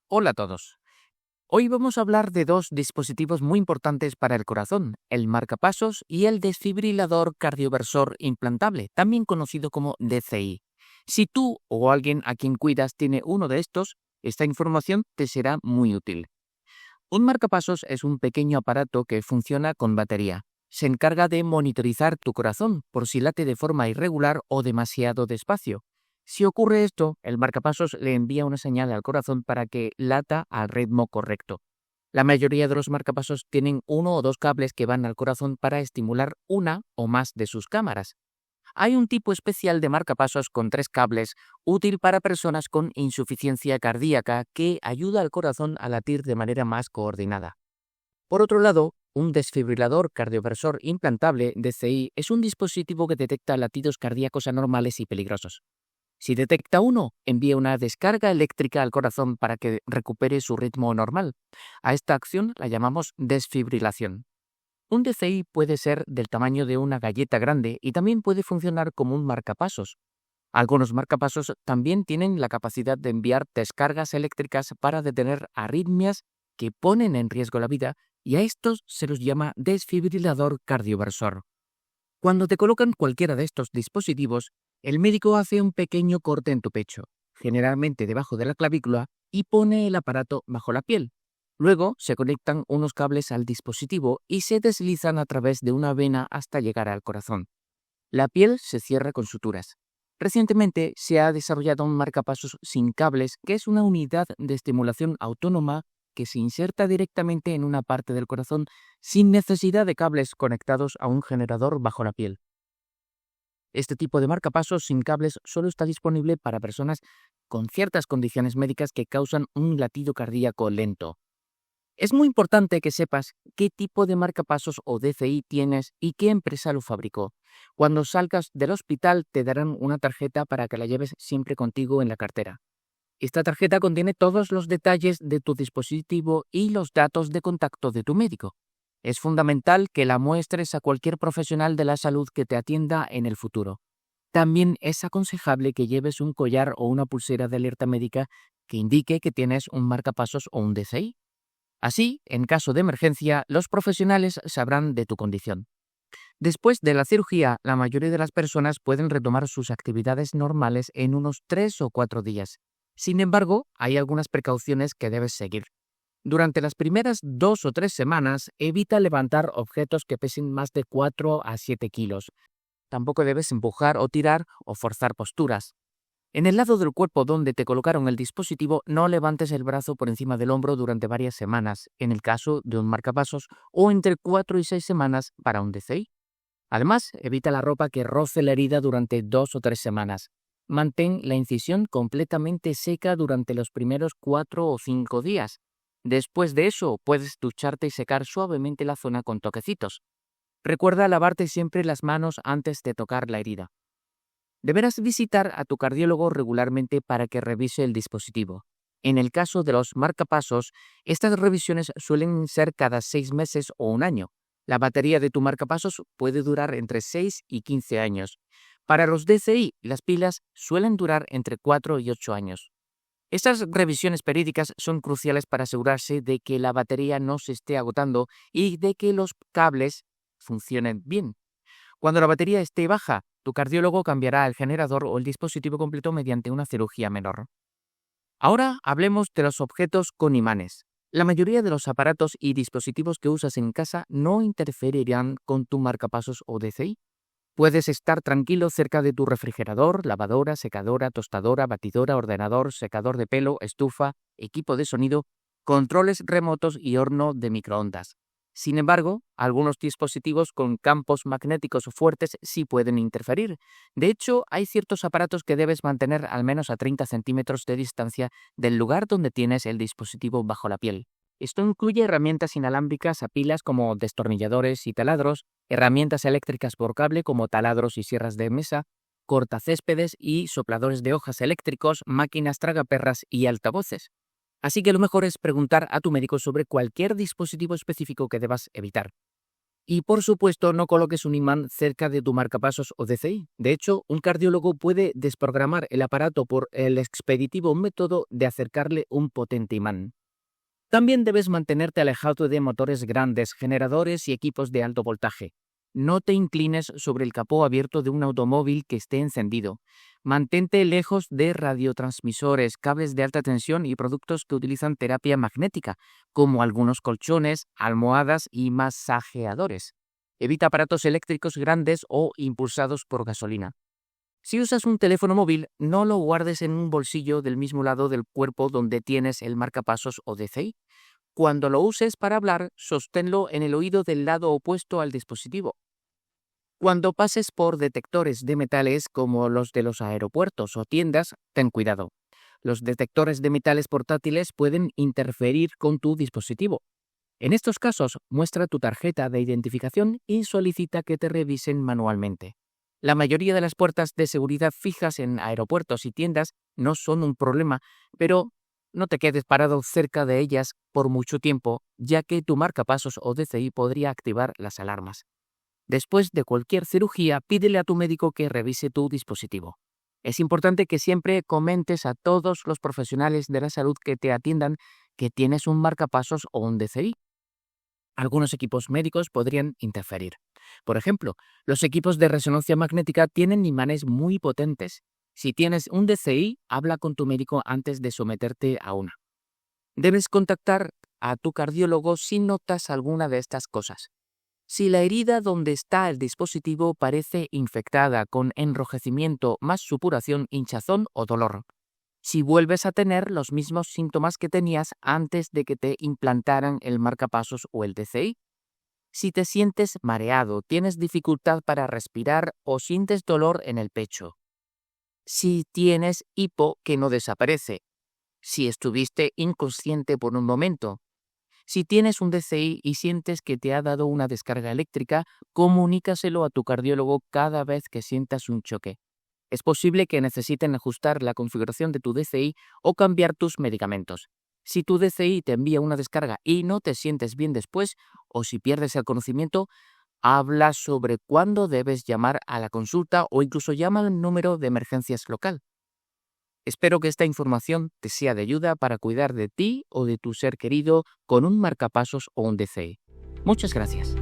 Hola a todos. Hoy vamos a hablar de dos dispositivos muy importantes para el corazón, el marcapasos y el desfibrilador cardioversor implantable, también conocido como DCI. Si tú o alguien a quien cuidas tiene uno de estos, esta información te será muy útil. Un marcapasos es un pequeño aparato que funciona con batería. Se encarga de monitorizar tu corazón por si late de forma irregular o demasiado despacio. Si ocurre esto, el marcapasos le envía una señal al corazón para que lata al ritmo correcto. La mayoría de los marcapasos tienen uno o dos cables que van al corazón para estimular una o más de sus cámaras. Hay un tipo especial de marcapasos con tres cables, útil para personas con insuficiencia cardíaca, que ayuda al corazón a latir de manera más coordinada. Por otro lado, un desfibrilador cardioversor implantable DCI es un dispositivo que detecta latidos cardíacos anormales y peligrosos. Si detecta uno, envía una descarga eléctrica al corazón para que recupere su ritmo normal. A esta acción la llamamos desfibrilación. Un DCI puede ser del tamaño de una galleta grande y también puede funcionar como un marcapasos. Algunos marcapasos también tienen la capacidad de enviar descargas eléctricas para detener arritmias que ponen en riesgo la vida, y a estos se los llama desfibrilador cardioversor. Cuando te colocan cualquiera de estos dispositivos, el médico hace un pequeño corte en tu pecho, generalmente debajo de la clavícula, y pone el aparato bajo la piel. Luego se conectan unos cables al dispositivo y se deslizan a través de una vena hasta llegar al corazón. La piel se cierra con suturas. Recientemente se ha desarrollado un marcapasos sin cables, que es una unidad de estimulación autónoma que se inserta directamente en una parte del corazón sin necesidad de cables conectados a un generador bajo la piel. Este tipo de marcapasos sin cables solo está disponible para personas con ciertas condiciones médicas que causan un latido cardíaco lento. Es muy importante que sepas qué tipo de marcapasos o DCI tienes y qué empresa lo fabricó. Cuando salgas del hospital te darán una tarjeta para que la lleves siempre contigo en la cartera. Esta tarjeta contiene todos los detalles de tu dispositivo y los datos de contacto de tu médico. Es fundamental que la muestres a cualquier profesional de la salud que te atienda en el futuro. También es aconsejable que lleves un collar o una pulsera de alerta médica que indique que tienes un marcapasos o un DCI. Así, en caso de emergencia, los profesionales sabrán de tu condición. Después de la cirugía, la mayoría de las personas pueden retomar sus actividades normales en unos 3 o 4 días. Sin embargo, hay algunas precauciones que debes seguir. Durante las primeras 2 o 3 semanas, evita levantar objetos que pesen más de 4 a 7 kilos. Tampoco debes empujar o tirar o forzar posturas. En el lado del cuerpo donde te colocaron el dispositivo, no levantes el brazo por encima del hombro durante varias semanas, en el caso de un marcapasos, o entre 4 y 6 semanas para un DCI. Además, evita la ropa que roce la herida durante 2 o 3 semanas. Mantén la incisión completamente seca durante los primeros 4 o 5 días. Después de eso, puedes ducharte y secar suavemente la zona con toquecitos. Recuerda lavarte siempre las manos antes de tocar la herida. Deberás visitar a tu cardiólogo regularmente para que revise el dispositivo. En el caso de los marcapasos, estas revisiones suelen ser cada 6 meses o un año. La batería de tu marcapasos puede durar entre 6 y 15 años. Para los DCI, las pilas suelen durar entre 4 y 8 años. Estas revisiones periódicas son cruciales para asegurarse de que la batería no se esté agotando y de que los cables funcionen bien. Cuando la batería esté baja, tu cardiólogo cambiará el generador o el dispositivo completo mediante una cirugía menor. Ahora hablemos de los objetos con imanes. La mayoría de los aparatos y dispositivos que usas en casa no interferirán con tu marcapasos o DCI. Puedes estar tranquilo cerca de tu refrigerador, lavadora, secadora, tostadora, batidora, ordenador, secador de pelo, estufa, equipo de sonido, controles remotos y horno de microondas. Sin embargo, algunos dispositivos con campos magnéticos fuertes sí pueden interferir. De hecho, hay ciertos aparatos que debes mantener al menos a 30 centímetros de distancia del lugar donde tienes el dispositivo bajo la piel. Esto incluye herramientas inalámbricas a pilas como destornilladores y taladros, herramientas eléctricas por cable como taladros y sierras de mesa, cortacéspedes y sopladores de hojas eléctricos, máquinas tragaperras y altavoces. Así que lo mejor es preguntar a tu médico sobre cualquier dispositivo específico que debas evitar. Y por supuesto, no coloques un imán cerca de tu marcapasos o DCI. De hecho, un cardiólogo puede desprogramar el aparato por el expeditivo método de acercarle un potente imán. También debes mantenerte alejado de motores grandes, generadores y equipos de alto voltaje. No te inclines sobre el capó abierto de un automóvil que esté encendido. Mantente lejos de radiotransmisores, cables de alta tensión y productos que utilizan terapia magnética, como algunos colchones, almohadas y masajeadores. Evita aparatos eléctricos grandes o impulsados por gasolina. Si usas un teléfono móvil, no lo guardes en un bolsillo del mismo lado del cuerpo donde tienes el marcapasos o DCI. Cuando lo uses para hablar, sosténlo en el oído del lado opuesto al dispositivo. Cuando pases por detectores de metales como los de los aeropuertos o tiendas, ten cuidado. Los detectores de metales portátiles pueden interferir con tu dispositivo. En estos casos, muestra tu tarjeta de identificación y solicita que te revisen manualmente. La mayoría de las puertas de seguridad fijas en aeropuertos y tiendas no son un problema, pero no te quedes parado cerca de ellas por mucho tiempo, ya que tu marcapasos o DCI podría activar las alarmas. Después de cualquier cirugía, pídele a tu médico que revise tu dispositivo. Es importante que siempre comentes a todos los profesionales de la salud que te atiendan que tienes un marcapasos o un DCI. Algunos equipos médicos podrían interferir. Por ejemplo, los equipos de resonancia magnética tienen imanes muy potentes. Si tienes un DCI, habla con tu médico antes de someterte a una. Debes contactar a tu cardiólogo si notas alguna de estas cosas. Si la herida donde está el dispositivo parece infectada con enrojecimiento más supuración, hinchazón o dolor. Si vuelves a tener los mismos síntomas que tenías antes de que te implantaran el marcapasos o el DCI. Si te sientes mareado, tienes dificultad para respirar o sientes dolor en el pecho. Si tienes hipo que no desaparece. Si estuviste inconsciente por un momento. Si tienes un DCI y sientes que te ha dado una descarga eléctrica, comunícaselo a tu cardiólogo cada vez que sientas un choque. Es posible que necesiten ajustar la configuración de tu DCI o cambiar tus medicamentos. Si tu DCI te envía una descarga y no te sientes bien después, o si pierdes el conocimiento, habla sobre cuándo debes llamar a la consulta o incluso llama al número de emergencias local. Espero que esta información te sea de ayuda para cuidar de ti o de tu ser querido con un marcapasos o un DCI. Muchas gracias.